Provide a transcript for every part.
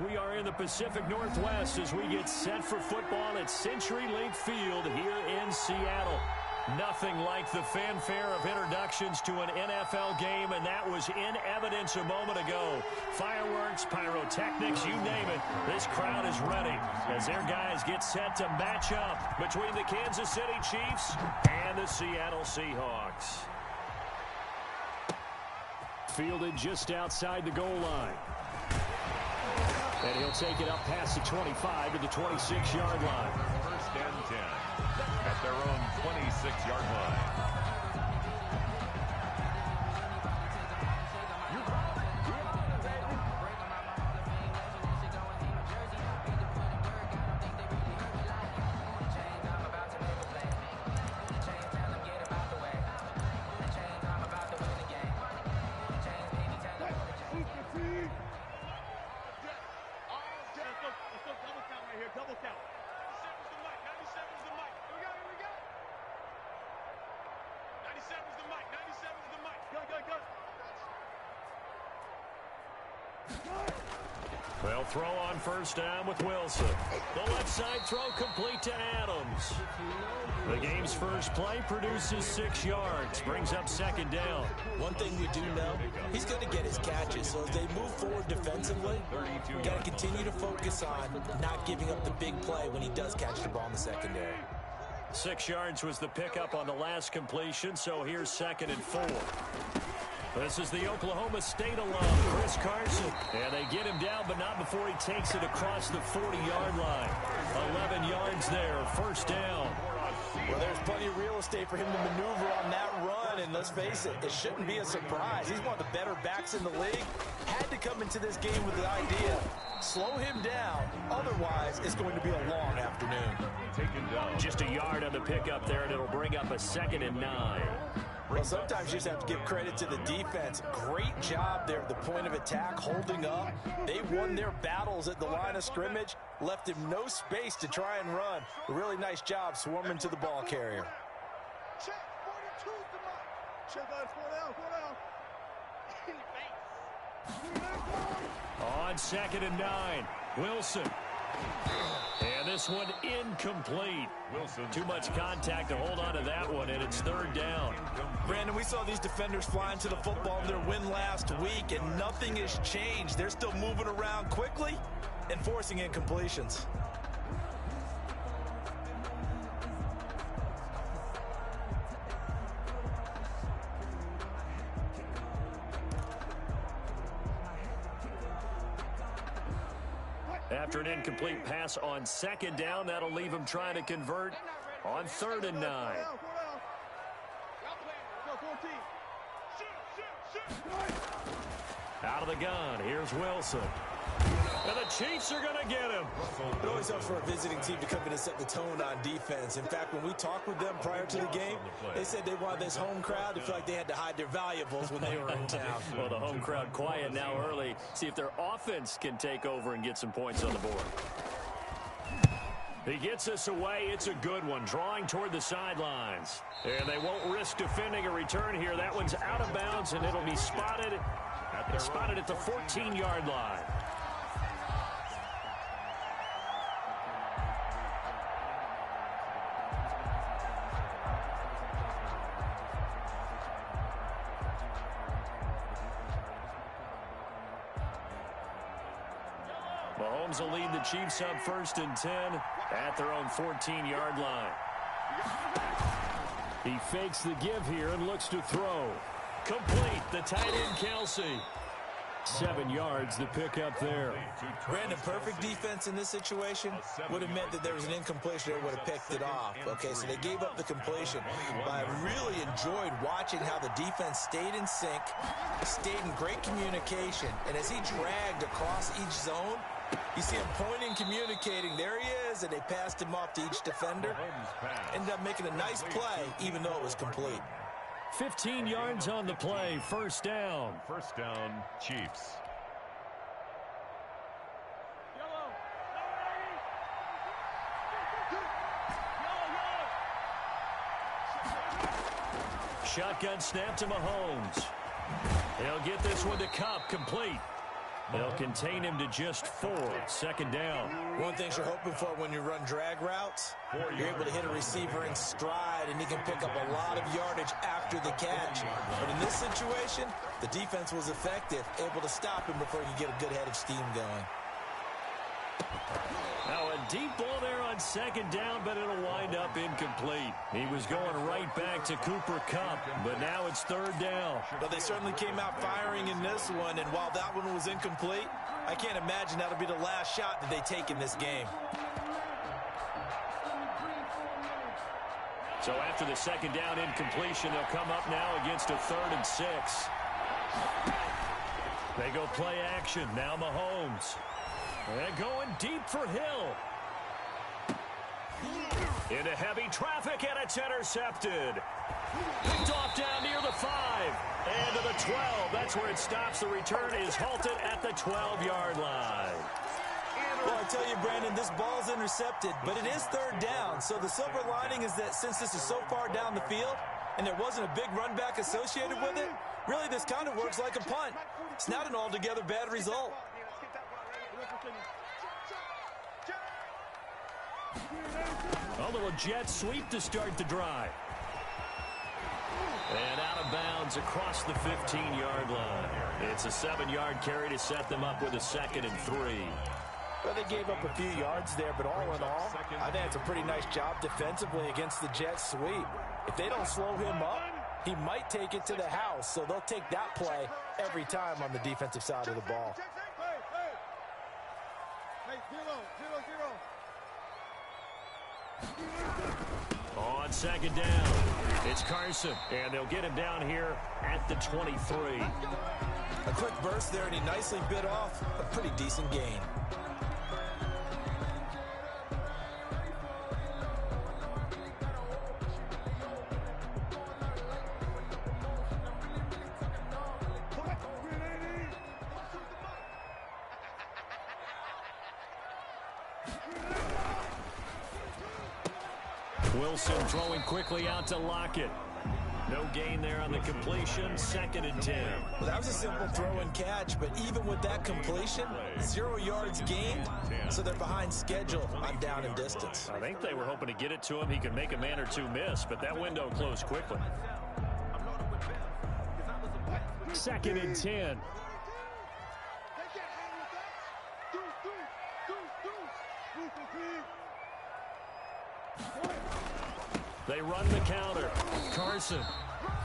We are in the Pacific Northwest as we get set for football at CenturyLink Field here in Seattle. Nothing like the fanfare of introductions to an NFL game, and that was in evidence a moment ago. Fireworks, pyrotechnics, you name it. This crowd is ready as their guys get set to match up between the Kansas City Chiefs and the Seattle Seahawks. Fielded just outside the goal line. And he'll take it up past the 25 to the 26-yard line. First and 10 at their own 26-yard line. They'll throw on first down with Wilson. The left side throw complete to Adams. The game's first play produces 6 yards, brings up second down. One thing we do know, he's going to get his catches. So as they move forward defensively, we've got to continue to focus on not giving up the big play when he does catch the ball in the secondary. 6 yards was the pickup on the last completion, so here's 2nd and 4. This is the Oklahoma State alum, Chris Carson. And they get him down, but not before he takes it across the 40-yard line. 11 yards there, first down. Well, there's plenty of real estate for him to maneuver on that run, and let's face it, it shouldn't be a surprise. He's one of the better backs in the league. Had to come into this game with the idea, slow him down, otherwise it's going to be a long afternoon. Just a yard on the pickup there, and it'll bring up a 2nd and 9. Well, sometimes you just have to give credit to the defense. Great job there at the point of attack, holding up. They won their battles at the line of scrimmage, left him no space to try and run. A really nice job swarming to the ball carrier. Check, 42 the mark. Check out, 4 down. On 2nd and 9, Wilson. And this one incomplete. Wilson. Too much contact to hold on to that one, and it's 3rd down. Brandon, we saw these defenders flying to the football in their win last week, and nothing has changed. They're still moving around quickly and forcing incompletions. After an incomplete pass on 2nd down, that'll leave him trying to convert on 3rd and 9. Out of the gun, here's Wilson. And the Chiefs are going to get him. It always helps for a visiting team to come in and set the tone on defense. In fact, when we talked with them prior to the game, they said they wanted this home crowd to feel like they had to hide their valuables when they were in town. Well, the home crowd quiet now early. See if their offense can take over and get some points on the board. He gets us away. It's a good one, drawing toward the sidelines. And they won't risk defending a return here. That one's out of bounds, and it'll be spotted at the 14-yard line. Mahomes will lead the Chiefs up 1st and 10 at their own 14-yard line. He fakes the give here and looks to throw. Complete, the tight end Kelsey. 7 yards, the pickup there. Brandon, perfect defense in this situation would have meant that there was an incompletion. They would have picked it off. Okay, so they gave up the completion. But I really enjoyed watching how the defense stayed in sync, stayed in great communication, and as he dragged across each zone, you see him pointing, communicating. There he is, and they passed him off to each defender. Ended up making a nice play, even though it was complete. 15 yards on the play, first down. First down, Chiefs. Shotgun snap to Mahomes. He'll get this one to Kupp, complete. They'll contain him to just 4. Second down. One thing you're hoping for when you run drag routes, you're able to hit a receiver in stride, and he can pick up a lot of yardage after the catch. But in this situation, the defense was effective, able to stop him before he could get a good head of steam going. Now a deep ball there on second down, but it'll wind up incomplete. He was going right back to Cooper Kupp, but now it's third down. But they certainly came out firing in this one, and while that one was incomplete, I can't imagine that'll be the last shot that they take in this game. So after the second down incompletion, they'll come up now against a 3rd and 6. They go play action. Now Mahomes. And going deep for Hill. Into heavy traffic, and it's intercepted. Picked off down near the 5. And to the 12. That's where it stops. The return is halted at the 12-yard line. Well, I tell you, Brandon, this ball's intercepted, but it is third down. So the silver lining is that since this is so far down the field and there wasn't a big run back associated with it, really this kind of works like a punt. It's not an altogether bad result. A little jet sweep to start the drive. And out of bounds across the 15-yard line. It's a 7-yard carry to set them up with a 2nd and 3. Well, they gave up a few yards there, but all in all, I think it's a pretty nice job defensively against the jet sweep. If they don't slow him up, he might take it to the house, so they'll take that play every time on the defensive side of the ball. On second down, it's Carson, and they'll get him down here at the 23. A quick burst there, and he nicely bit off a pretty decent gain. Wilson throwing quickly out to Lockett. No gain there on the completion. 2nd and 10. Well, that was a simple throw and catch, but even with that completion, 0 yards gained, so they're behind schedule on down and distance. I think they were hoping to get it to him. He could make a man or two miss, but that window closed quickly. 2nd and 10. They run the counter. Carson.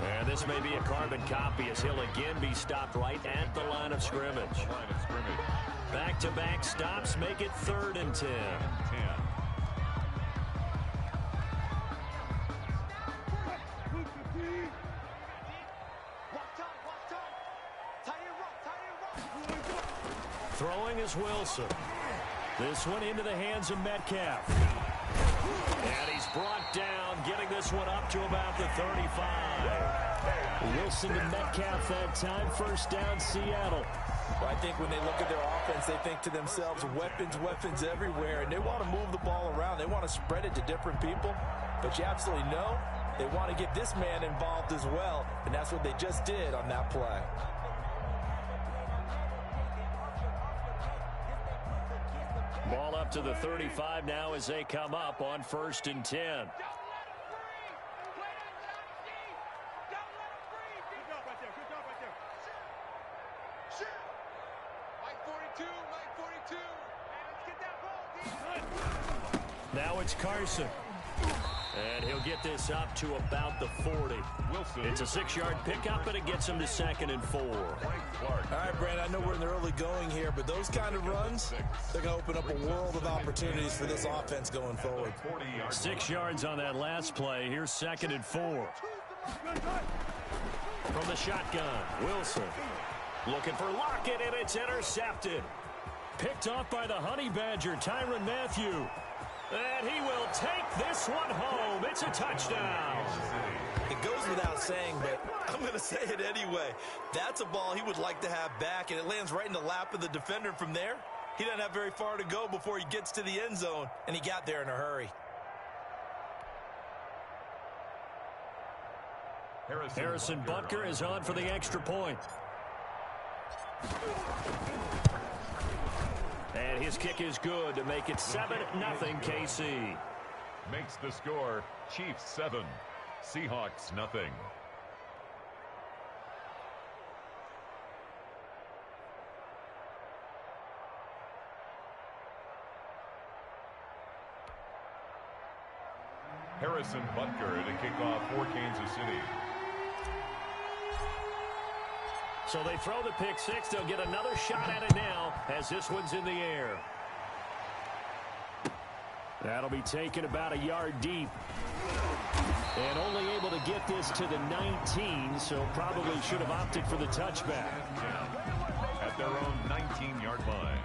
And this may be a carbon copy as he'll again be stopped right at the line of scrimmage. Back-to-back stops make it 3rd and 10. Throwing is Wilson. This one into the hands of Metcalf. And he's brought down, getting this one up to about the 35. Wilson to Metcalf that time. First down, Seattle. Well, I think when they look at their offense, they think to themselves, weapons everywhere, and they want to move the ball around. They want to spread it to different people, but you absolutely know they want to get this man involved as well, and that's what they just did on that play. Ball up to the 35 now as they come up on 1st and 10. Now it's Carson. And he'll get this up to about the 40. It's a 6-yard pickup, but it gets him to 2nd and 4. All right, Brandon, I know we're in the early going here, but those kind of runs, they're going to open up a world of opportunities for this offense going forward. 6 yards on that last play. Here's 2nd and 4. From the shotgun, Wilson. Looking for Lockett, and it's intercepted. Picked off by the Honey Badger, Tyrann Mathieu. And he will take this one home. It's a touchdown. It goes without saying, but I'm going to say it anyway. That's a ball he would like to have back, and it lands right in the lap of the defender from there. He doesn't have very far to go before he gets to the end zone, and he got there in a hurry. Harrison Butker is on for the extra point. And his kick is good to make it 7-0 KC. Makes the score Chiefs 7, Seahawks nothing. Harrison Butker to kick off for Kansas City. So they throw the pick six. They'll get another shot at it now as this one's in the air. That'll be taken about a yard deep. And only able to get this to the 19, so probably should have opted for the touchback. At their own 19-yard line.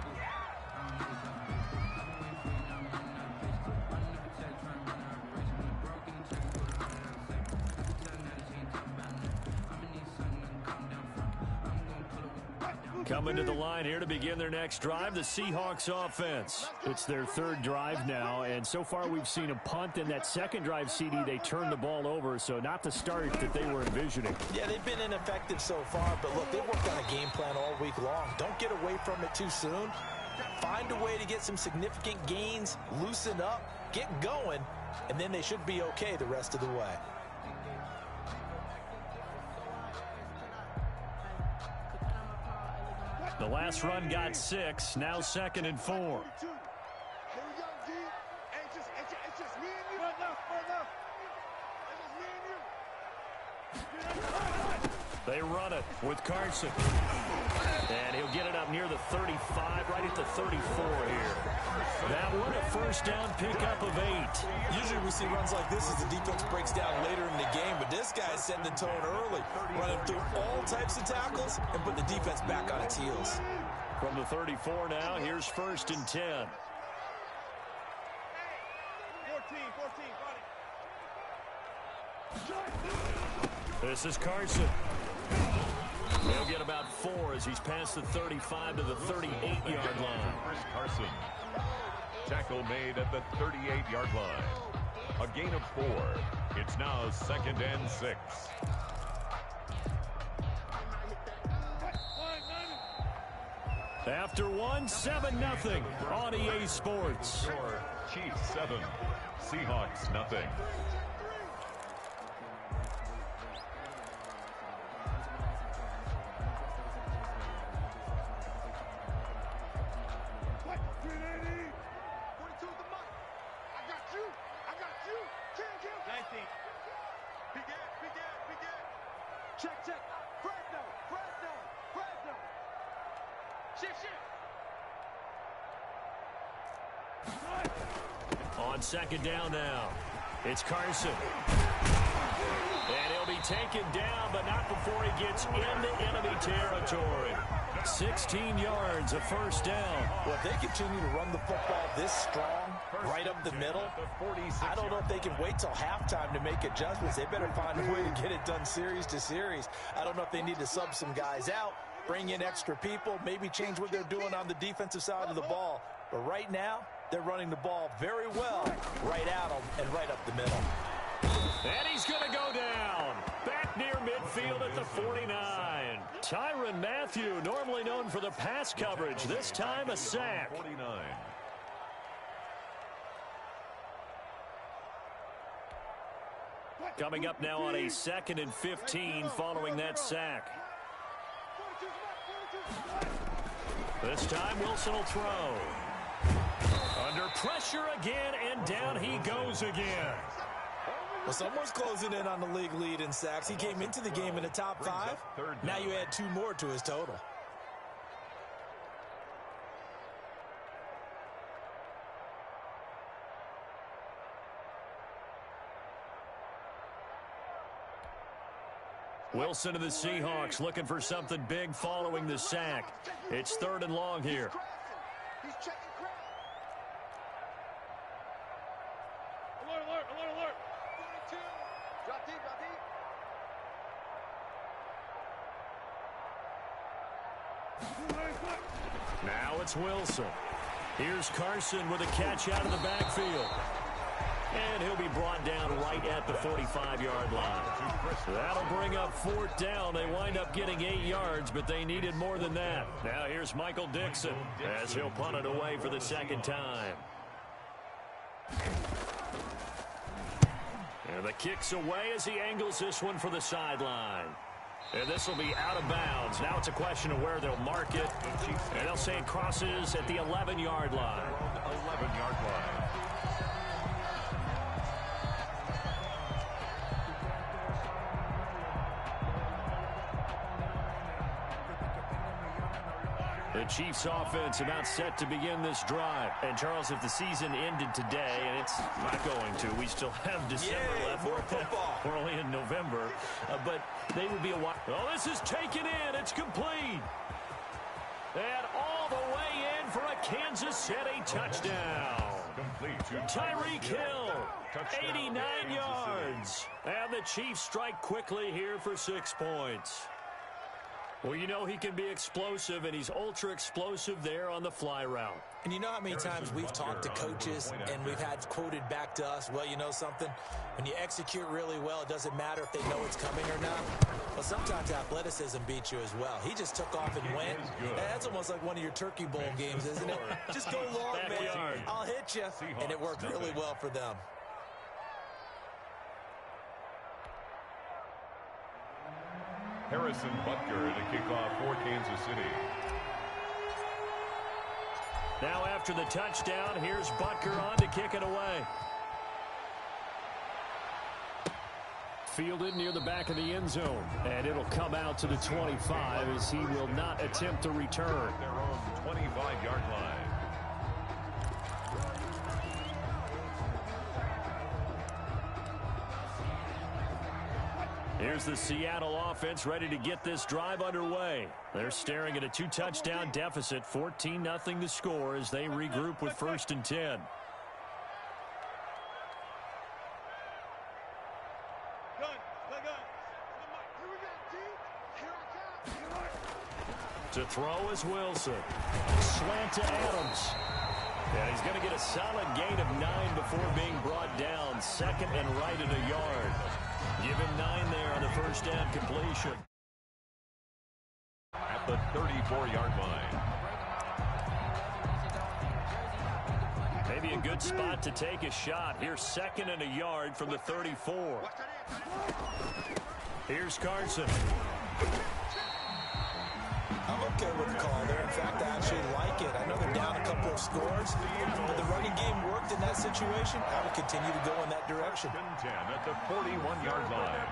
Coming to the line here to begin their next drive, the Seahawks offense. It's their third drive now, and so far we've seen a punt. In that second drive, CD, they turned the ball over, so not the start that they were envisioning. Yeah, they've been ineffective so far, but look, they worked on a game plan all week long. Don't get away from it too soon. Find a way to get some significant gains, loosen up, get going, and then they should be okay the rest of the way. The last run got 6, now 2nd and 4. Here we go, D. It's just me and you. Run enough. It's just me and you. They run it with Carson. And he'll get it up near the 35, right at the 34 here. That one a first down pickup of 8. Usually we see runs like this as the defense breaks down later in the game, but this guy's setting the tone early, running through all types of tackles and put the defense back on its heels. From the 34 now, here's 1st and 10. 14, This is Carson. He'll get about 4 as he's past the 35 to the 38-yard line. Carson. Tackle made at the 38-yard line. A gain of 4. It's now 2nd and 6. After one, 7-0 on EA Sports. Chiefs 7, Seahawks nothing. Check. Fresno. On 2nd down now, it's Carson. And he'll be taken down, but not before he gets into enemy territory. 16 yards, a first down. Well, if they continue to run the football this strong, right up the middle, I don't know if they can wait till halftime to make adjustments. They better find a way to get it done series to series. I don't know if they need to sub some guys out, bring in extra people, maybe change what they're doing on the defensive side of the ball. But right now, they're running the ball very well right at them and right up the middle. And he's going to go down. Back near midfield at the 49. Tyrann Mathieu, normally known for the pass coverage, this time a sack. 49. Coming up now on a 2nd and 15 following that sack. This time Wilson will throw. Under pressure again, and down he goes again. Well, someone's closing in on the league lead in sacks. He came into the game in the top 5. Now you add 2 more to his total. Wilson to the Seahawks looking for something big following the sack. It's 3rd and long here. He's checking crowd. Alert. 42. Drop deep. Now it's Wilson. Here's Carson with a catch out of the backfield. And he'll be brought down right at the 45-yard line. That'll bring up 4th down. They wind up getting 8 yards, but they needed more than that. Now here's Michael Dixon as he'll punt it away for the 2nd time. And the kick's away as he angles this one for the sideline. And this will be out of bounds. Now it's a question of where they'll mark it. And they'll say it crosses at the 11-yard line. 11-yard line. The Chiefs offense about set to begin this drive. And, Charles, if the season ended today, and it's not going to, we still have December left. More football. We're only in November. But they would be a while. Oh, this is taken in. It's complete. And all the way in for a Kansas City touchdown. Tyreek Hill, 89 yards. And the Chiefs strike quickly here for 6 points. Well, you know he can be explosive, and he's ultra-explosive there on the fly route. And you know how many times we've talked to coaches and we've had quoted back to us, well, you know something? When you execute really well, it doesn't matter if they know it's coming or not. Well, sometimes athleticism beats you as well. He just took off and went. That's almost like one of your Turkey Bowl games, isn't it? Just go long, man. I'll hit you. And it worked really well for them. Harrison Butker to kick off for Kansas City. Now after the touchdown, here's Butker on to kick it away. Fielded near the back of the end zone. And it'll come out to the 25 as he will not attempt to return. Their own 25-yard line. Here's the Seattle offense ready to get this drive underway. They're staring at a 2-touchdown deficit, 14-0 to score as they regroup with 1st and 10. To throw is Wilson. Slant to Adams. And he's going to get a solid gain of 9 before being brought down. 2nd and right at a yard. Give him 9 there on the 1st down completion. At the 34-yard line. Maybe a good spot to take a shot. Here's 2nd and a yard from the 34. Here's Carson. I'm okay with the call there. In fact, I actually like it. I know they're down a couple of scores, but the running game worked in that situation. I would continue to go in that direction. 10 at the 41-yard line.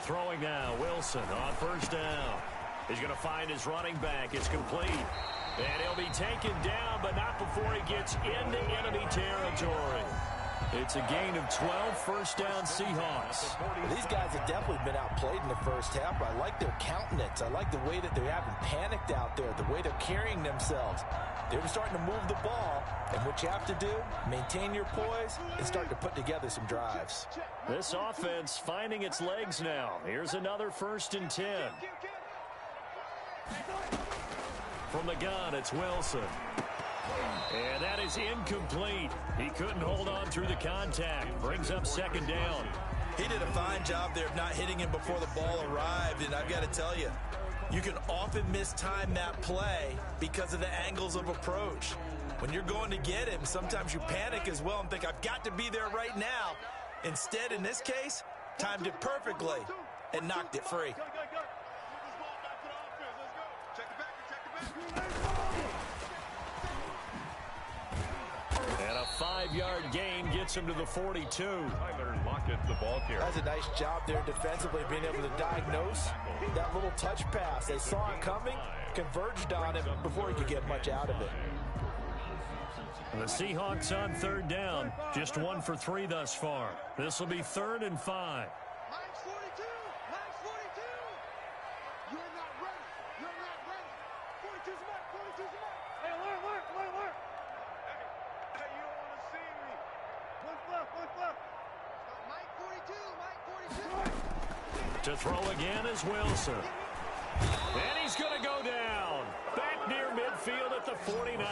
Throwing now, Wilson on 1st down. He's going to find his running back. It's complete. And he'll be taken down, but not before he gets into enemy territory. It's a gain of 12, 1st down Seahawks. Well, these guys have definitely been outplayed in the first half. I like their countenance. I like the way that they haven't panicked out there, the way they're carrying themselves. They're starting to move the ball, and what you have to do, maintain your poise and start to put together some drives. This offense finding its legs now. Here's another 1st and 10. From the gun, it's Wilson. And that is incomplete. He couldn't hold on through the contact. Brings up 2nd down. He did a fine job there of not hitting him before the ball arrived, and I've got to tell you, you can often mistime that play because of the angles of approach. When you're going to get him, sometimes you panic as well and think, I've got to be there right now. Instead, in this case, timed it perfectly and knocked it free. And a 5-yard gain gets him to the 42. Tyler Lockett, the ball carrier. That's a nice job there defensively, being able to diagnose that little touch pass. They saw it coming, converged on him before he could get much out of it. The Seahawks on 3rd down, just 1 for 3 thus far. This will be 3rd and 5. Mine's 42. Mine's 42. You're not ready. You're not ready. 42's mark. 42's mark. Hey, alert. Hey, you don't want to see me. One left. Mike 42. Mike 42. To throw again is Wilson. And he's going to go down. Back near midfield at the 49.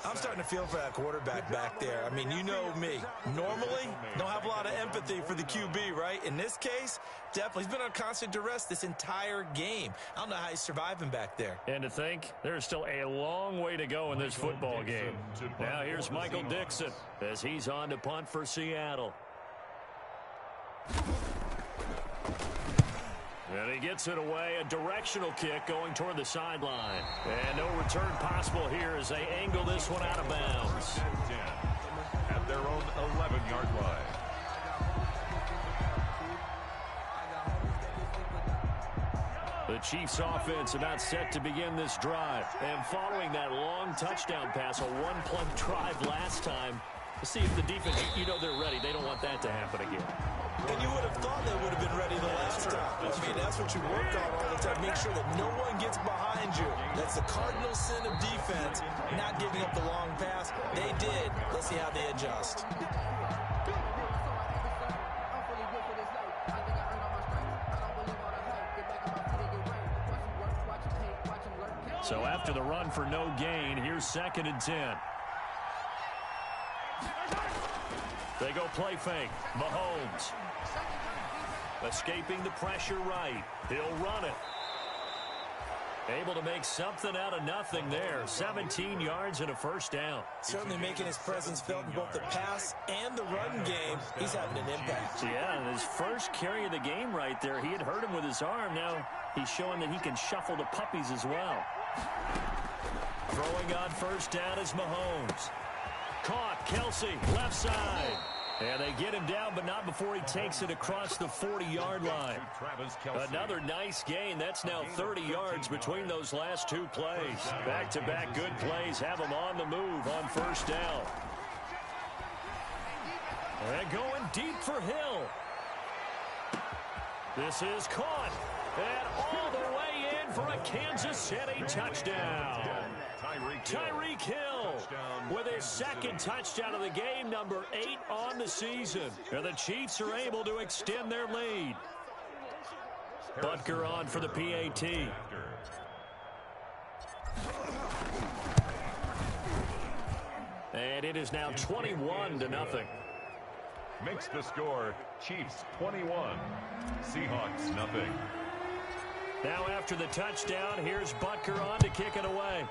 I'm starting to feel for that quarterback back there. I mean, you know me. Normally, don't have a lot of empathy for the QB, right? In this case, definitely. He's been on constant duress this entire game. I don't know how he's surviving back there. And to think, there's still a long way to go in this football game. Now here's Michael Dixon as he's on to punt for Seattle. And he gets it away, a directional kick going toward the sideline. And no return possible here as they angle this one out of bounds. At their own 11-yard line. The Chiefs offense about set to begin this drive. And following that long touchdown pass, a one-play drive last time, to see if the defense, you know they're ready. They don't want that to happen again. And you would have thought they would have been ready the last time. I mean, that's what you work on all the time. Make sure that no one gets behind you. That's the cardinal sin of defense, not giving up the long pass. They did. Let's see how they adjust. So after the run for no gain, here's 2nd and 10. They go play fake. Mahomes. Escaping the pressure right. He'll run it. Able to make something out of nothing there. 17 yards and a first down. Certainly making his presence felt in both the pass and the run game. He's having an impact. Yeah, and his first carry of the game right there, he had hurt him with his arm. Now he's showing that he can shuffle the puppies as well. Throwing on first down is Mahomes. Caught, Kelsey, left side. And they get him down, but not before he takes it across the 40-yard line. Another nice gain. That's now 30 yards between those last two plays. Back-to-back good plays have him on the move on first down. And going deep for Hill. This is caught. And all the way in for a Kansas City touchdown. Tyreek Hill with his second touchdown of the game, number 8 on the season. And the Chiefs are able to extend their lead. Butker on for the PAT. And it is now 21-0. Makes the score Chiefs 21, Seahawks nothing. Now after the touchdown, here's Butker on to kick it away.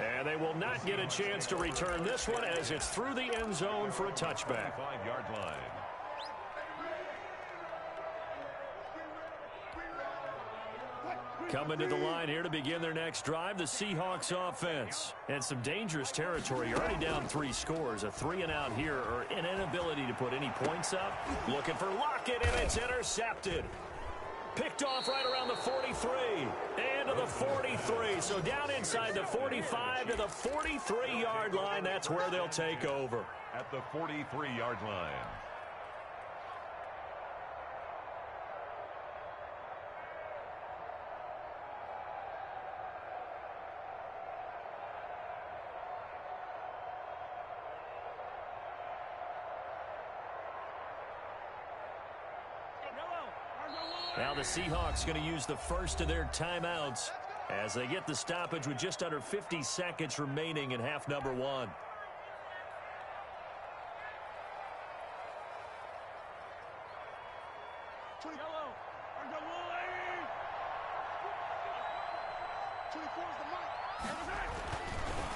And they will not get a chance to return this one as it's through the end zone for a touchback. 5-yard line. Coming to the line here to begin their next drive, the Seahawks offense. And some dangerous territory. You're already down 3 scores. A 3-and-out here or an inability to put any points up. Looking for Lockett, and it's intercepted. Picked off right around the 43 and to the 43. So down inside the 45 to the 43-yard line. That's where they'll take over. At the 43-yard line. Now the Seahawks going to use the first of their timeouts as they get the stoppage with just under 50 seconds remaining in half number 1.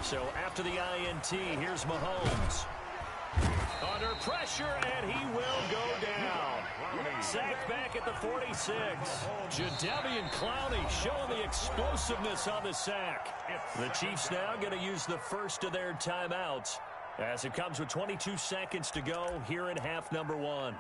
So after the INT, here's Mahomes. Under pressure, and he will go down. Sacked back at the 46. Jadeveon Clowney showing the explosiveness on the sack. The Chiefs now going to use the first of their timeouts as it comes with 22 seconds to go here in half number 1.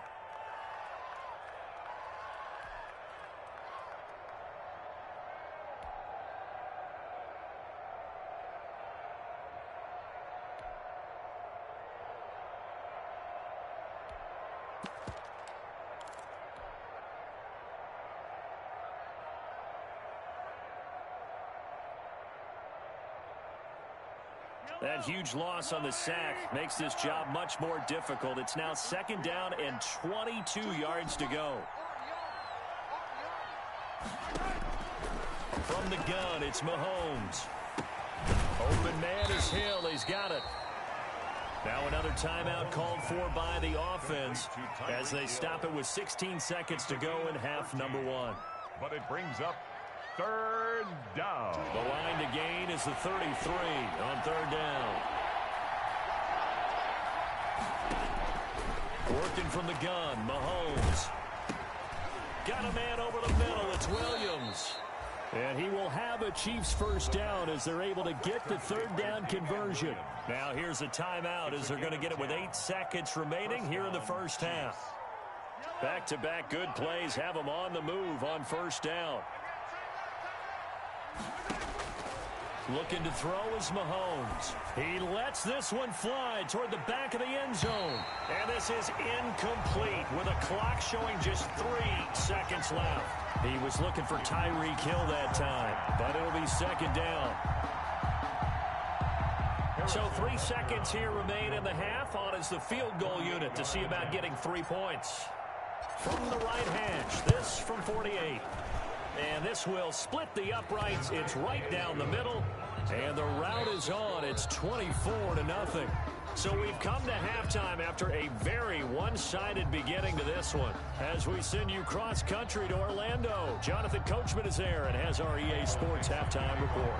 That huge loss on the sack makes this job much more difficult. It's now 2nd down and 22 yards to go. From the gun, it's Mahomes. Open man is Hill. He's got it. Now another timeout called for by the offense as they stop it with 16 seconds to go in half number 1. But it brings up 3rd down. The line to gain is the 33 on 3rd down. Working from the gun, Mahomes. Got a man over the middle. It's Williams. And he will have a Chiefs 1st down as they're able to get the 3rd down conversion. Now here's a timeout as they're going to get it with 8 seconds remaining here in the 1st half. Back-to-back good plays have them on the move on 1st down. Looking to throw is Mahomes. He lets this one fly toward the back of the end zone. And this is incomplete with a clock showing just 3 seconds left. He was looking for Tyreek Hill that time, but it'll be 2nd down. So 3 seconds here remain in the half. On is the field goal unit to see about getting 3 points. From the right hash, this from 48. And this will split the uprights. It's right down the middle. And the route is on. It's 24-0. So we've come to halftime after a very one-sided beginning to this one. As we send you cross-country to Orlando, Jonathan Coachman is there and has our EA Sports halftime report.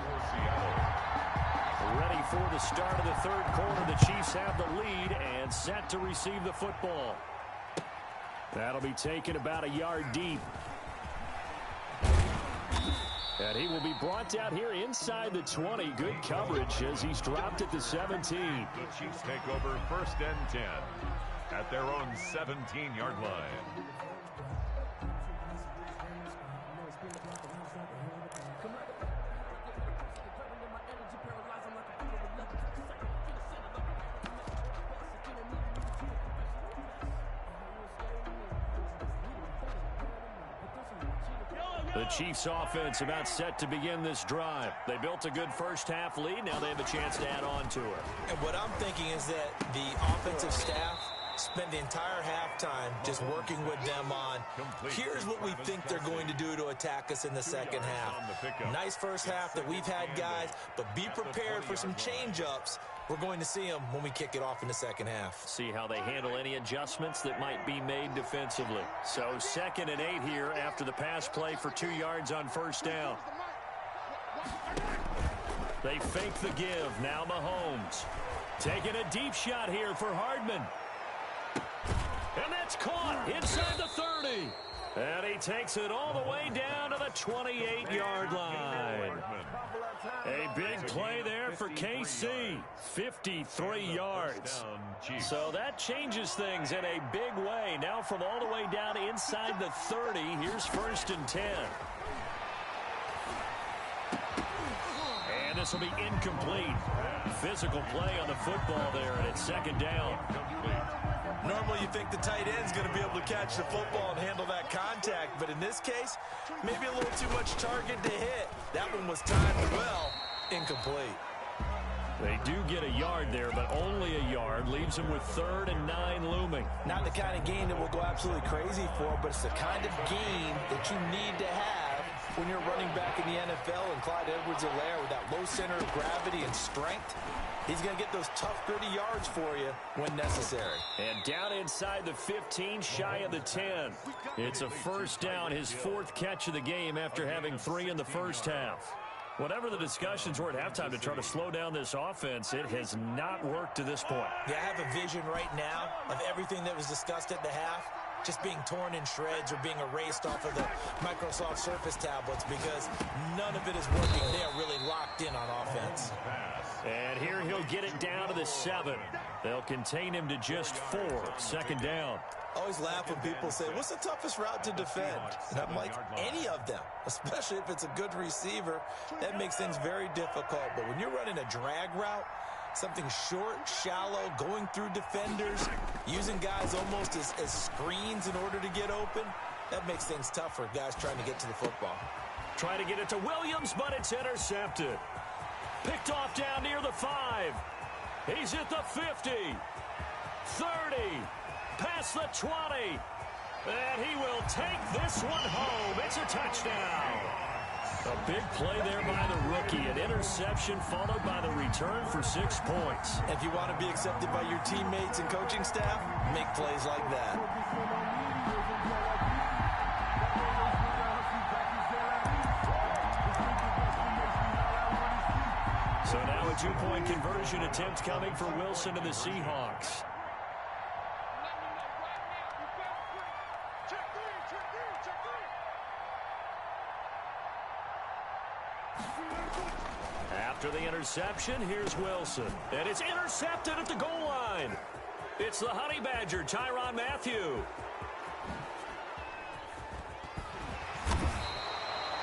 Ready for the start of the 3rd quarter. The Chiefs have the lead and set to receive the football. That'll be taken about a yard deep. And he will be brought down here inside the 20. Good coverage as he's dropped at the 17. The Chiefs take over 1st and 10 at their own 17-yard line. The Chiefs offense about set to begin this drive. They built a good 1st half lead. Now they have a chance to add on to it. And what I'm thinking is that the offensive staff spent the entire halftime just working with them on, here's what we think they're going to do to attack us in the 2nd half. Nice 1st half that we've had, guys, but be prepared for some change-ups. We're going to see them when we kick it off in the 2nd half. See how they handle any adjustments that might be made defensively. So 2nd and 8 here after the pass play for 2 yards on 1st down. They fake the give. Now Mahomes. Taking a deep shot here for Hardman. And that's caught inside the 30. And he takes it all the way down to the 28-yard line. A big play there for KC. 53 yards. So that changes things in a big way. Now from all the way down inside the 30, here's 1st and 10. And this will be incomplete. Physical play on the football there, and it's 2nd down. Normally you think the tight end's going to be able to catch the football and handle that contact, but in this case, maybe a little too much target to hit. That one was timed well, incomplete. They do get a yard there, but only a yard. Leaves them with 3rd and 9 looming. Not the kind of game that we'll go absolutely crazy for, but it's the kind of game that you need to have when you're running back in the NFL. And Clyde Edwards-Helaire with that low center of gravity and strength, he's going to get those tough, gritty yards for you when necessary. And down inside the 15, shy of the 10. It's a 1st down, his 4th catch of the game after having 3 in the 1st half. Whatever the discussions were at halftime to try to slow down this offense, it has not worked to this point. Yeah, I have a vision right now of everything that was discussed at the half just being torn in shreds or being erased off of the Microsoft Surface tablets because none of it is working. They are really locked in on offense. And here he'll get it down to the 7. They'll contain him to just 4. 2nd down. I always laugh when people say, what's the toughest route to defend? And I'm like, any of them, especially if it's a good receiver. That makes things very difficult. But when you're running a drag route, something short, shallow, going through defenders, using guys almost as screens in order to get open, that makes things tough for guys trying to get to the football. Trying to get it to Williams, but it's intercepted. Picked off down near the 5. He's at the 50. 30. Past the 20. And he will take this one home. It's a touchdown. A big play there by the rookie. An interception followed by the return for 6 points. If you want to be accepted by your teammates and coaching staff, make plays like that. So now a 2-point conversion attempt coming for Wilson and the Seahawks. After the interception, here's Wilson. And it's intercepted at the goal line. It's the Honey Badger, Tyrann Mathieu.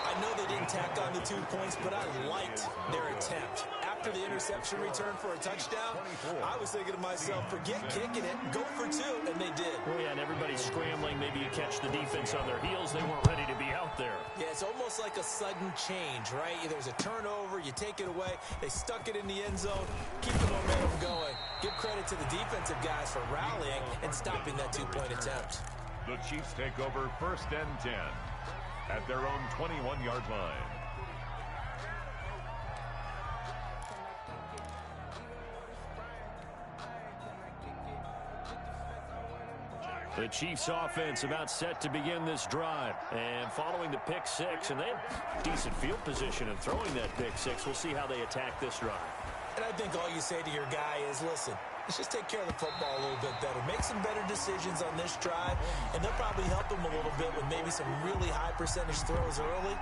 I know they didn't tack on the 2 points, but I liked their attempt. After the interception return for a touchdown, I was thinking to myself, forget kicking it, go for 2, and they did. Well, yeah, and everybody's scrambling. Maybe you catch the defense on their heels. They weren't ready to be out there. Yeah, it's almost like a sudden change, right? There's a turnover, you take it away, they stuck it in the end zone, keep the momentum going. Give credit to the defensive guys for rallying and stopping that 2-point attempt. The Chiefs take over 1st and 10 at their own 21-yard line. The Chiefs offense about set to begin this drive. And following the pick 6, and they have decent field position in throwing that pick 6. We'll see how they attack this drive. And I think all you say to your guy is, listen, let's just take care of the football a little bit better. Make some better decisions on this drive, and they'll probably help him a little bit with maybe some really high percentage throws early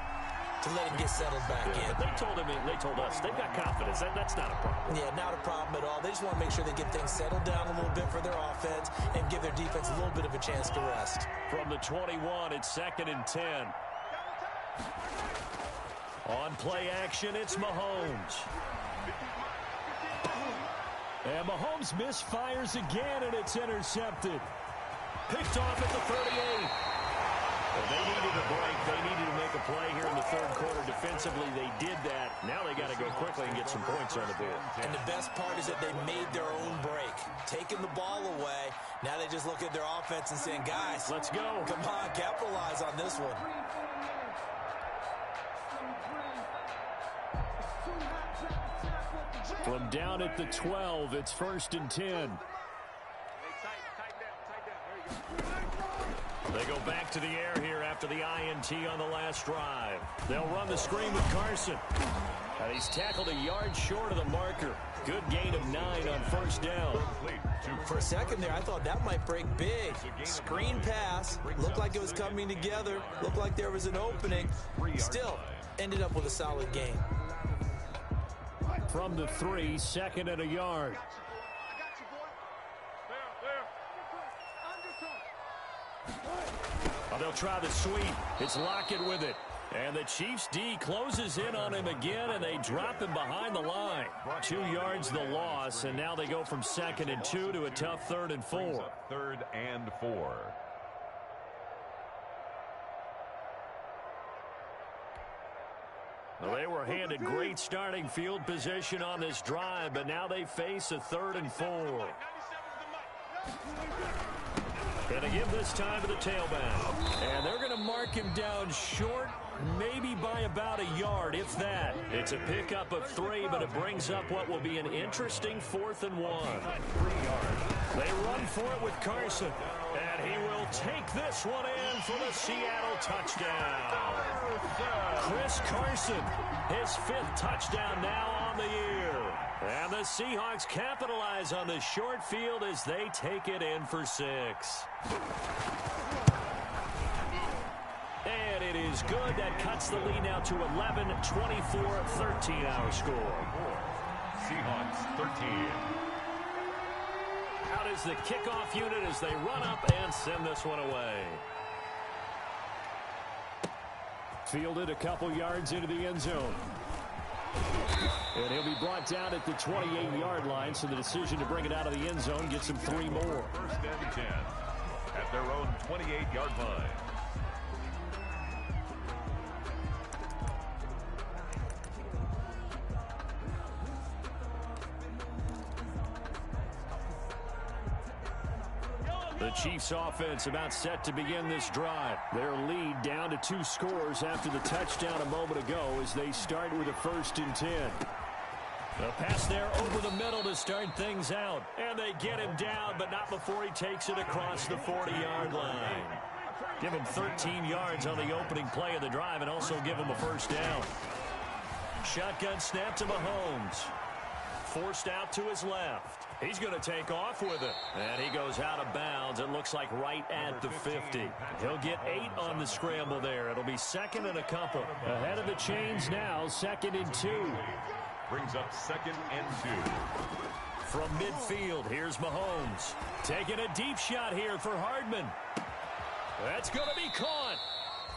to let him get settled back in. They told us they've got confidence. That's not a problem. Yeah, not a problem at all. They just want to make sure they get things settled down a little bit for their offense and give their defense a little bit of a chance to rest. From the 21, it's 2nd and 10. On play action, it's Mahomes. And Mahomes misfires again, and it's intercepted. Picked off at the 38. Well, they needed a break. They needed to make a play here in the 3rd quarter. Defensively, they did that. Now they got to go quickly and get some points on the board. And the best part is that they made their own break. Taking the ball away, now they just look at their offense and saying, guys, let's go. Come on, capitalize on this one. From down at the 12, it's 1st and 10. They go back to the air here after the INT on the last drive. They'll run the screen with Carson. And he's tackled a yard short of the marker. Good gain of 9 on 1st down. For a second there, I thought that might break big. Screen pass. Looked like it was coming together. Looked like there was an opening. Still, ended up with a solid gain. From the 3, 2nd and a yard. Oh, they'll try the sweep. It's Lockett with it. And the Chiefs D closes in on him again, and they drop him behind the line. 2 yards the loss, and now they go from 2nd and 2 to a tough 3rd and 4. 3rd and 4. Well, they were handed great starting field position on this drive, but now they face a 3rd and 4. And they give this time to the tailback. And they're going to mark him down short, maybe by about a yard, if that. It's a pickup of 3, but it brings up what will be an interesting 4th and 1. 3 yards. They run for it with Carson. And he will take this one in for the Seattle touchdown. Chris Carson, his 5th touchdown now on the year. And the Seahawks capitalize on the short field as they take it in for 6. And it is good. That cuts the lead now to 11, 24, 13 our score. Seahawks 13. Out is the kickoff unit as they run up and send this one away. Fielded a couple yards into the end zone. And he'll be brought down at the 28-yard line, so the decision to bring it out of the end zone gets him 3 more. 1st and 10 at their own 28-yard line. The Chiefs offense about set to begin this drive. Their lead down to 2 scores after the touchdown a moment ago as they start with a 1st and 10. A pass there over the middle to start things out. And they get him down, but not before he takes it across the 40-yard line. Give him 13 yards on the opening play of the drive and also give him a 1st down. Shotgun snap to Mahomes. Forced out to his left. He's going to take off with it. And he goes out of bounds. It looks like right at the 50. He'll get 8 on the scramble there. It'll be 2nd and a couple. Ahead of the chains now, 2nd and 2. Brings up 2nd and 2. From midfield, here's Mahomes. Taking a deep shot here for Hardman. That's going to be caught.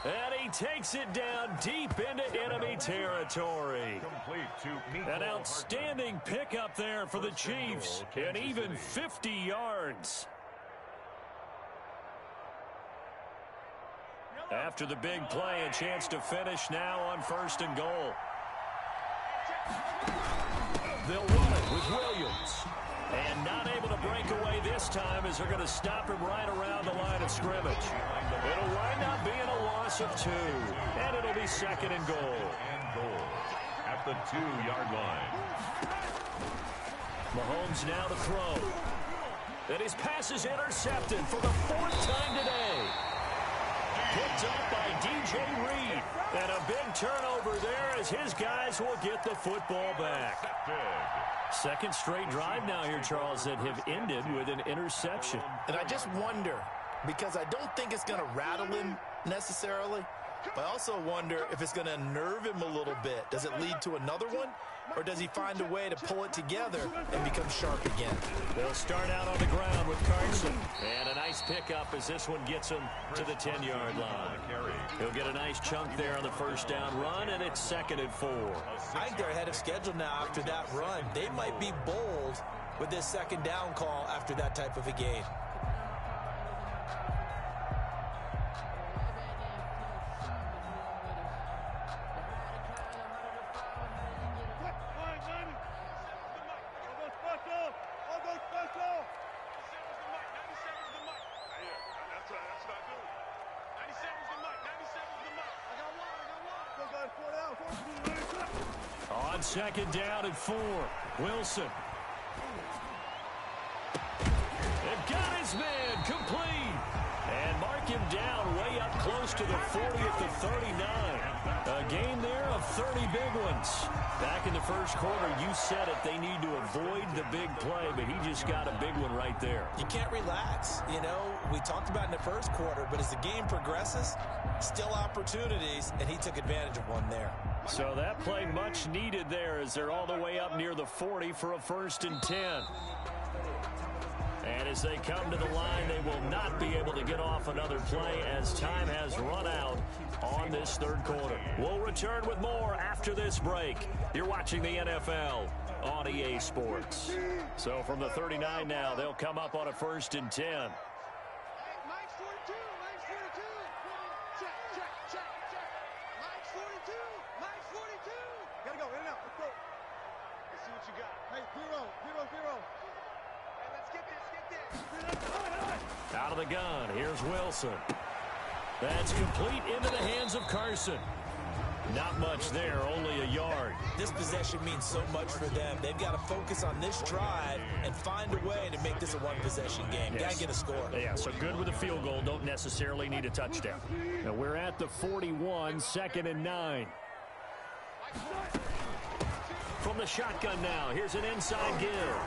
And he takes it down deep into enemy territory. An outstanding pickup there for the Chiefs. And even 50 yards. After the big play, a chance to finish now on 1st and goal. They'll run it with Williams. And not able to break away this time as they're going to stop him right around the line of scrimmage. It'll wind up being a loss of 2. And it'll be 2nd and goal. At the 2-yard line. Mahomes now to throw. And his pass is intercepted for the 4th time today. Picked up by DJ Reed. And a big turnover there as his guys will get the football back. 2nd straight drive now here, Charles, that have ended with an interception. And I just wonder, because I don't think it's going to rattle him necessarily, but I also wonder if it's going to nerve him a little bit. Does it lead to another one, or does he find a way to pull it together and become sharp again? They'll start out on the ground with Carson. And a nice pickup as this one gets him to the 10-yard line. He'll get a nice chunk there on the 1st down run, and it's 2nd and 4. I think they're ahead of schedule now after that run. They might be bold with this 2nd down call after that type of a game. On 2nd down and 4, Wilson. They've got his man complete. And mark him down way up close to the 40 at the 39. A game there of 30 big ones. Back in the 1st quarter, you said it, they need to avoid the big play, but he just got a big one right there. You can't relax. You know, we talked about in the 1st quarter, but as the game progresses, still opportunities, and he took advantage of one there. So that play much needed there as they're all the way up near the 40 for a 1st and 10. And as they come to the line, they will not be able to get off another play as time has run out on this 3rd quarter. We'll return with more after this break. You're watching the NFL on EA Sports. So from the 39 now, they'll come up on a 1st and 10. Out of the gun, here's Wilson. That's complete into the hands of Carson. Not much there, only a yard. This possession means so much for them. They've got to focus on this drive and find a way to make this a one-possession game. Yes. Got to get a score. Yeah, so good with a field goal. Don't necessarily need a touchdown. Now we're at the 41, 2nd and 9. From the shotgun now, here's an inside give.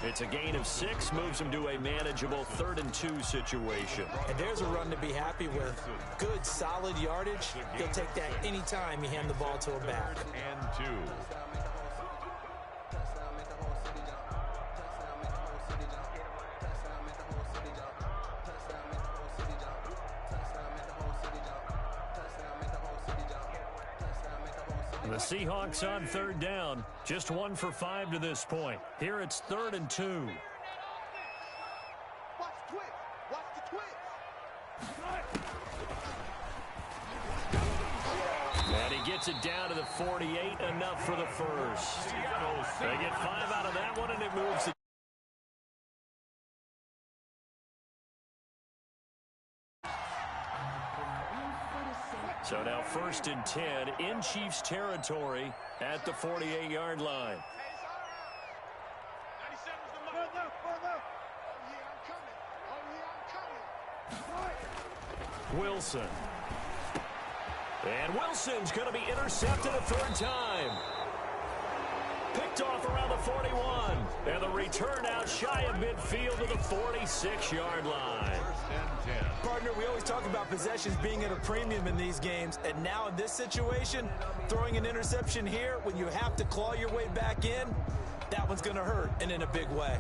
It's a gain of 6, moves him to a manageable 3rd and 2 situation. And there's a run to be happy with. Good, solid yardage. He'll take that anytime you hand the ball to a back. And 2. The Seahawks on 3rd down. Just 1 for 5 to this point. Here it's 3rd and 2. Watch the twist. Watch the twist. And he gets it down to the 48, enough for the 1st. They get 5 out of that one, and it moves So now 1st and 10 in Chiefs territory at the 48-yard line. Wilson. And Wilson's going to be intercepted a 3rd time. Picked off around the 41. And the return out shy of midfield to the 46-yard line. Partner, we always talk about possessions being at a premium in these games. And now in this situation, throwing an interception here when you have to claw your way back in, that one's going to hurt, and in a big way.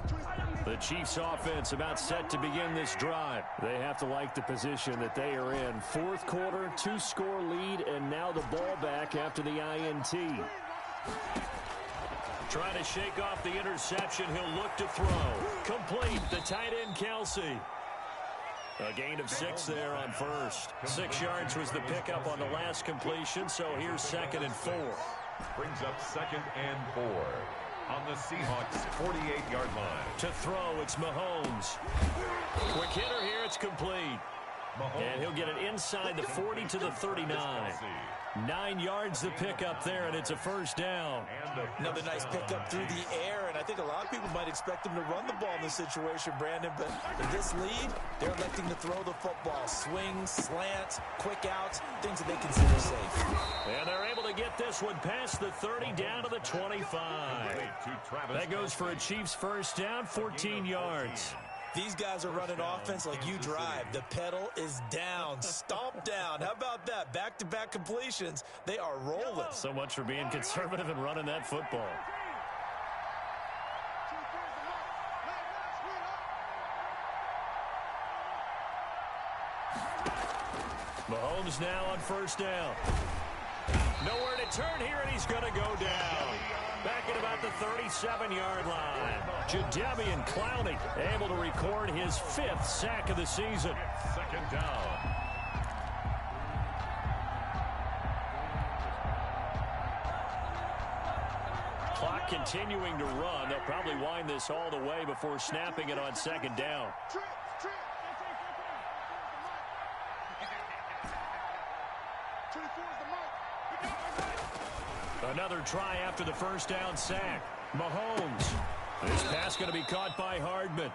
The Chiefs offense about set to begin this drive. They have to like the position that they are in. 4th quarter, 2-score lead, and now the ball back after the INT. Trying to shake off the interception. He'll look to throw. Complete. The tight end, Kelsey. A gain of 6 there on 1st. 6 yards was the pickup on the last completion, so here's 2nd and 4. Brings up 2nd and 4. On the Seahawks 48-yard line. To throw, it's Mahomes. Quick hitter here, it's complete. And he'll get it inside the 40 to the 39. 9 yards the pickup there, and it's a 1st down. Another nice pickup through the air, and I think a lot of people might expect him to run the ball in this situation, Brandon, but in this lead, they're electing to throw the football. Swings, slants, quick outs, things that they consider safe. And they're able to get this one past the 30 down to the 25. That goes for a Chiefs 1st down, 14 yards. These guys are running offense like you drive. The pedal is down, stomp down. How about that? Back-to-back completions. They are rolling. So much for being conservative and running that football. Mahomes now on 1st down. Nowhere to turn here, and he's going to go down. Back at about the 37-yard line. Jadeveon Clowney able to record his 5th sack of the season. 2nd down. Clock continuing to run. They'll probably wind this all the way before snapping it on 2nd down. Another try after the 1st down sack. Mahomes. This pass going to be caught by Hardman.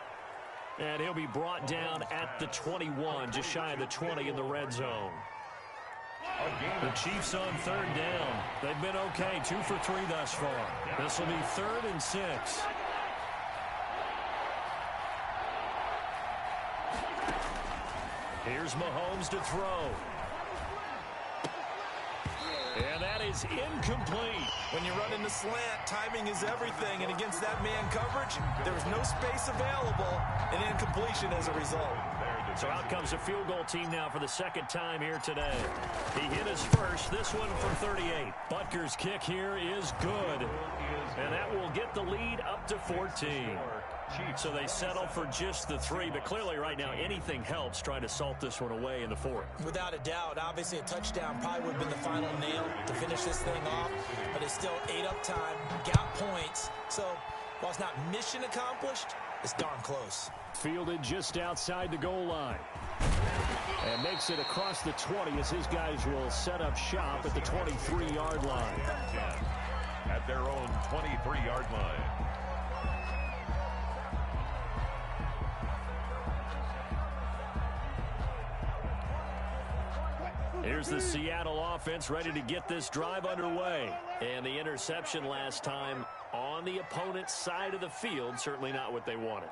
And he'll be brought down at the 21, just shy of the 20 in the red zone. The Chiefs on 3rd down. They've been okay, 2 for 3 thus far. This will be 3rd and 6. Here's Mahomes to throw. And that is incomplete. When you run in the slant, timing is everything. And against that man coverage, there was no space available. An incompletion as a result. So out comes a field goal team now for the 2nd time here today. He hit his first, this one from 38. Butker's kick here is good. And that will get the lead up to 14. So they settle for just the 3, but clearly right now anything helps trying to salt this one away in the 4th. Without a doubt, obviously a touchdown probably would have been the final nail to finish this thing off, but it's still 8 up time, got points. So while it's not mission accomplished, it's darn close. Fielded just outside the goal line. And makes it across the 20 as his guys will set up shop at the 23-yard line. At their own 23-yard line. Here's the Seattle offense ready to get this drive underway. And the interception last time on the opponent's side of the field, certainly not what they wanted.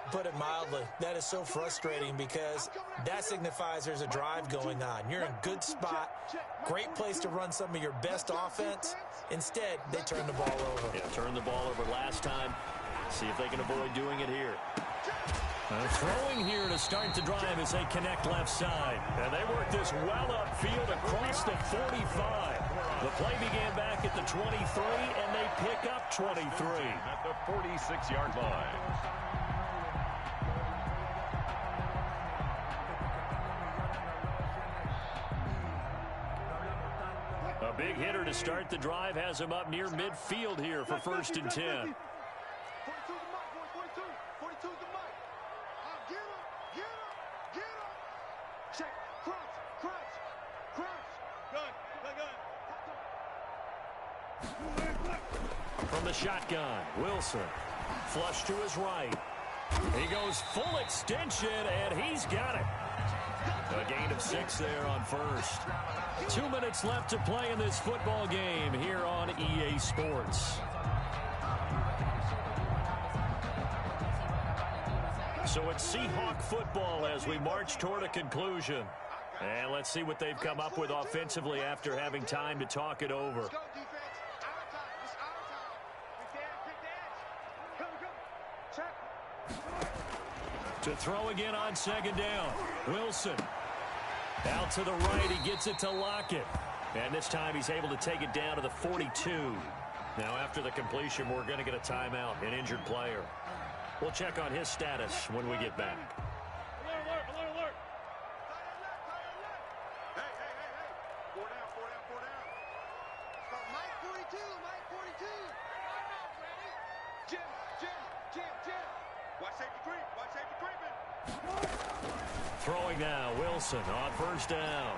Put it mildly, that is so frustrating because that signifies there's a drive going on. You're in good spot, great place to run some of your best offense. Instead, they turn the ball over. Yeah, turned the ball over last time. See if they can avoid doing it here. Throwing here to start the drive as they connect left side. And they work this well upfield across the 45. The play began back at the 23, and they pick up 23. At the 46-yard line. A big hitter to start the drive has him up near midfield here for 1st and 10. Check, crunch, crunch, crunch. From the shotgun, Wilson. Flush to his right. He goes full extension, and he's got it. A gain of 6 there on first. 2 minutes left to play in this football game here on EA Sports. So it's Seahawk football as we march toward a conclusion. And let's see what they've come up with offensively after having time to talk it over. To throw again on second down. Wilson. Out to the right. He gets it to Lockett. And this time he's able to take it down to the 42. Now after the completion, we're going to get a timeout, an injured player. We'll check on his status when we get back. Alert, alert, alert. Hey. 4 down. Mike 42. Jim. Watch safety creep. Throwing now, Wilson on first down.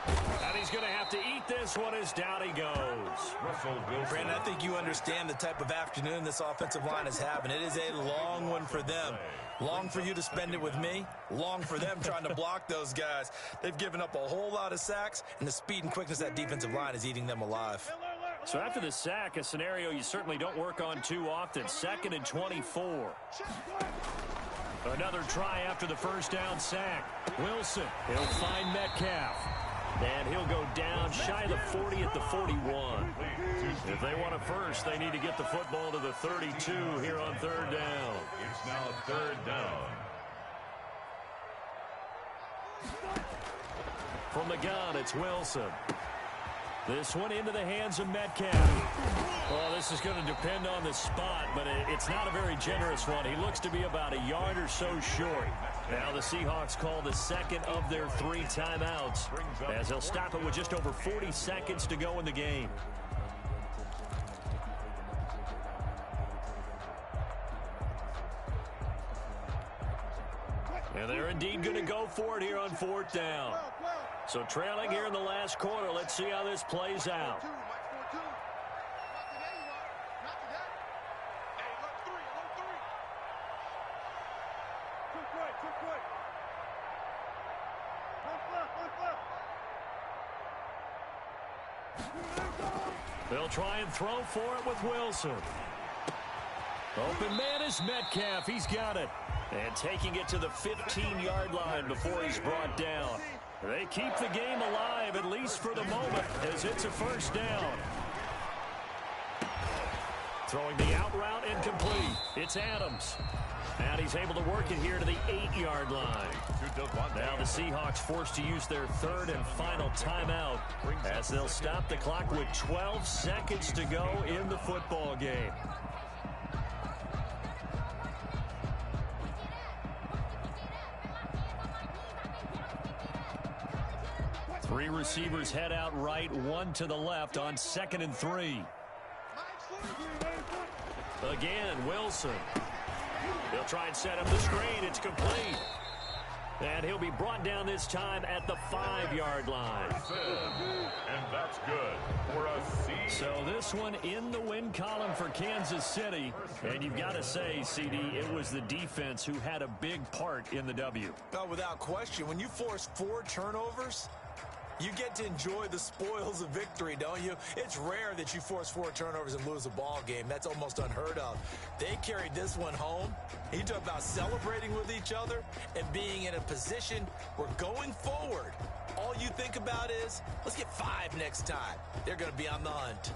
And he's going to have to eat this one as down he goes. Brandon, I think you understand the type of afternoon this offensive line is having. It is a long one for them. Long for you to spend it with me. Long for them trying to block those guys. They've given up a whole lot of sacks, and the speed and quickness of that defensive line is eating them alive. So after the sack, a scenario you certainly don't work on too often. 2nd and 24. Another try after the first down sack. Wilson, he'll find Metcalf. And he'll go down shy of the 40 at the 41. If they want a first, they need to get the football to the 32 here on third down. It's now 3rd down. From the gun, it's Wilson. This one into the hands of Metcalf. Well, this is going to depend on the spot, but it's not a very generous one. He looks to be about a yard or so short. Now the Seahawks call the second of their 3 timeouts as they'll stop it with just over 40 seconds to go in the game. And they're indeed going to go for it here on 4th down. So trailing here in the last quarter. Let's see how this plays out. They'll try and throw for it with Wilson. Open man is Metcalf. He's got it. And taking it to the 15-yard line before he's brought down. They keep the game alive, at least for the moment, as it's a first down. Throwing the out route incomplete. It's Adams. And he's able to work it here to the 8-yard line. Now the Seahawks forced to use their 3rd and final timeout as they'll stop the clock with 12 seconds to go in the football game. Three receivers head out right, 1 to the left on 2nd and 3. Again, Wilson. He'll try and set up the screen. It's complete. And he'll be brought down this time at the 5-yard line. And that's good for a seed. So this one in the win column for Kansas City. And you've got to say, CD, it was the defense who had a big part in the W. Oh, without question. When you force 4 turnovers, you get to enjoy the spoils of victory, don't you? It's rare that you force 4 turnovers and lose a ball game. That's almost unheard of. They carried this one home. You talk about celebrating with each other and being in a position where going forward, all you think about is, let's get 5 next time. They're going to be on the hunt.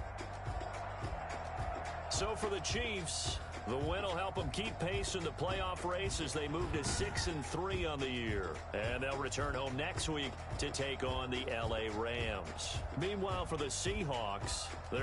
So for the Chiefs, the win will help them keep pace in the playoff race as they move to 6-3 on the year. And they'll return home next week to take on the LA Rams. Meanwhile, for the Seahawks, they're